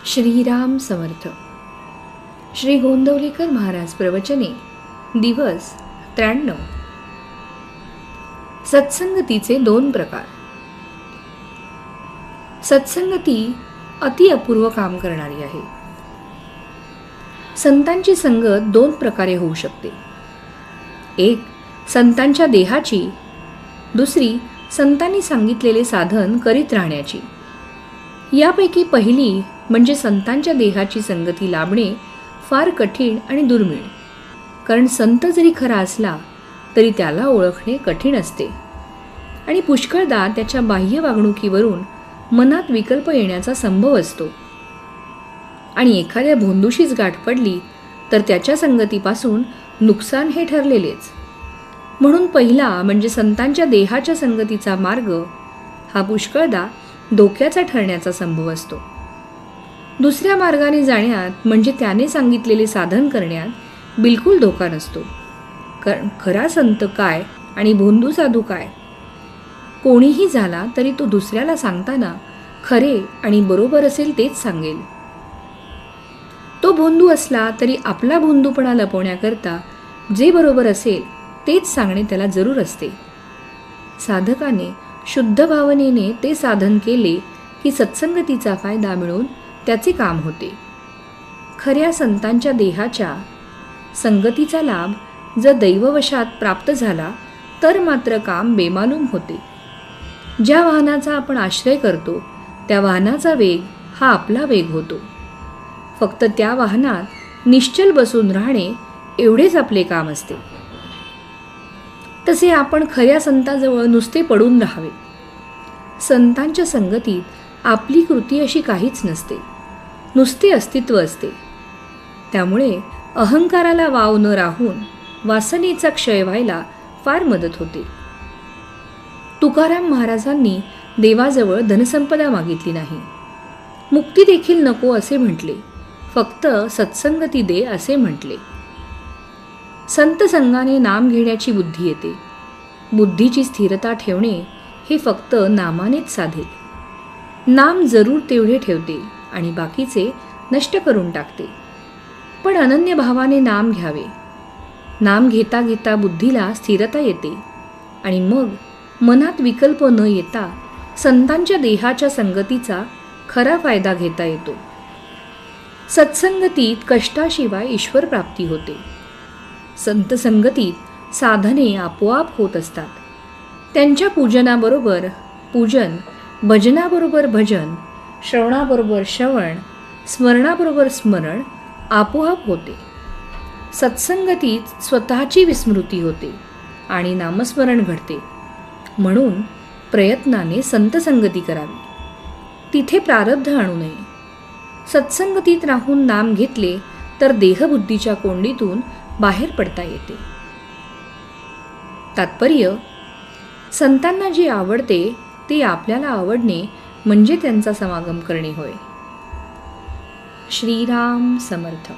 श्रीराम समर्थ. श्री गोंदवलेकर महाराज प्रवचने दिवस 93. सत्संगतीचे 2 प्रकार. सत्संगती अति अपूर्व काम करणारी आहे. संतांची संगत 2 प्रकारे होऊ शकते. एक संतांच्या देहाची, दुसरी संतांनी सांगितलेले साधन करीत राहण्याची. यापैकी पहिली म्हणजे संतांच्या देहाची संगती लाभणे फार कठीण आणि दुर्मिळ. कारण संत जरी खरा असला तरी त्याला ओळखणे कठीण असते आणि पुष्कळदा त्याच्या बाह्य वागणुकीवरून मनात विकल्प येण्याचा संभव असतो. आणि एखाद्या भोंदूशीच गाठ पडली तर त्याच्या संगतीपासून नुकसान हे ठरलेलेच. म्हणून पहिला म्हणजे संतांच्या देहाच्या संगतीचा मार्ग हा पुष्कळदा धोक्याचा ठरण्याचा संभव असतो. दुसऱ्या मार्गाने जाण्यात म्हणजे त्याने सांगितलेले साधन करण्यात बिलकुल धोका नसतो. कारण खरा संत काय आणि भोंदू साधू काय, कोणीही झाला तरी तो दुसऱ्याला सांगताना खरे आणि बरोबर असेल तेच सांगेल. तो भोंदू असला तरी आपला भोंदूपणा लपवण्याकरता जे बरोबर असेल तेच सांगणे त्याला जरूर असते. साधकाने शुद्ध भावनेने ते साधन केले की सत्संगतीचा फायदा मिळून त्याचे काम होते. खऱ्या संतांच्या देहाच्या संगतीचा लाभ जर दैववशात प्राप्त झाला तर मात्र काम बेमालूम होते. ज्या वाहनाचा आपण आश्रय करतो त्या वाहनाचा वेग हा आपला वेग होतो. फक्त त्या वाहनात निश्चल बसून राहणे एवढेच आपले काम असते. तसे आपण खऱ्या संताजवळ नुसते पडून राहावे. संतांच्या संगतीत आपली कृती अशी काहीच नसते, नुसते अस्तित्व असते. त्यामुळे अहंकाराला वाव न राहून वासनेचा क्षय व्हायला फार मदत होते. तुकाराम महाराजांनी देवाजवळ धनसंपदा मागितली नाही, मुक्ती देखील नको असे म्हटले, फक्त सत्संगती दे असे म्हटले. संत संगाने नाम घेण्याची बुद्धी येते. बुद्धीची स्थिरता ठेवणे हे फक्त नामानेच साधेल. नाम जरूर तेवढे ठेवते आणि बाकीचे नष्ट करून टाकते. पण अनन्य भावाने नाम घ्यावे. नाम घेता घेता बुद्धीला स्थिरता येते आणि मग मनात विकल्प न येता संतांच्या देहाच्या संगतीचा खरा फायदा घेता येतो. सत्संगतीत कष्टाशिवाय ईश्वर प्राप्ती होते. संत संगतीत साधने आपोआप होत असतात. त्यांच्या पूजनाबरोबर पूजन, भजनाबरोबर भजन, श्रवणाबरोबर श्रवण, स्मरणाबरोबर स्मरण आपोआप होते. सत्संगतीत स्वतःची विस्मृती होते आणि नामस्मरण घडते. म्हणून प्रयत्नाने संतसंगती करावी. तिथे प्रारब्ध आणू नये. सत्संगतीत राहून नाम घेतले तर देहबुद्धीच्या कोंडीतून बाहेर पडता येते. तात्पर्य: संतांना जे आवडते ते आपल्याला आवडणे म्हणजे त्यांचा समागम करणे होय. श्रीराम समर्थ.